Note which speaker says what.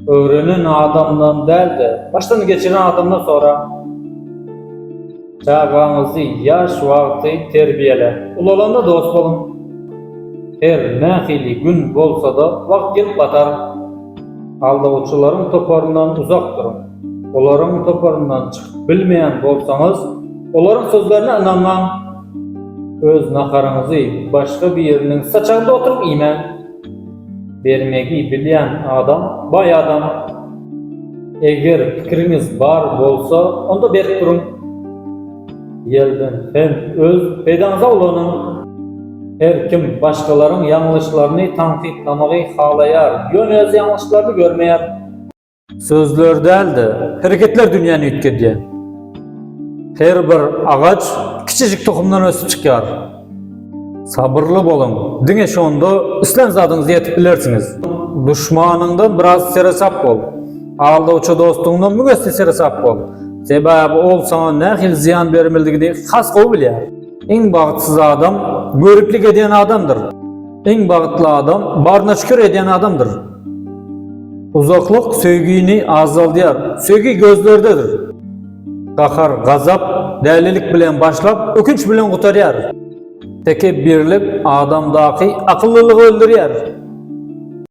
Speaker 1: öğrenen adamdan değil de baştan geçiren adamdan sonra çağınızı yaş vakti terbiyele. Ulalanda dost olun. Her nahili gün bolsa da vakt gelip batar. Aldavutçuların toparından uzak durun. Onların toparından çıkıp bilmeyen bolsanız, onların sözlerine inanmam. Öz nakarınızı başka bir yerinin saçağında oturup iman vermeyi bilen adam, bay adam. Eğer fikriniz var bolsa, onda berip durun. Yelden hem öz peydanıza olanın. Her kim başkalarının yanlışlarını tanqidlamayı halayar, yön öz yanlışlarını görmeyer. Sözler değil de hareketler dünyanı yütkediyen. Her bir ağaç küçücük tohumdan ösüp çıkar. Sabırlı bolun. Dine şonda İslam zadınızı yetip bilirsiniz. Düşmanından biraz seresap bol. Aldavçı dostundan mügesti seresap bol. Sebebi ol sana ne hil ziyan vermeliğini has kov bilir. En bağıtsız adam görüplük eden adamdır. En bağıtlı adam barına şükür eden adamdır. Uzaklık sevgini azaldıyar. Sevgi gözlerdedir. Kahar, gazap, delilik bilen başlap, ökünç bilen kutarıyar. Tekebbirlik adamdaki akıllılığı öldürüyor.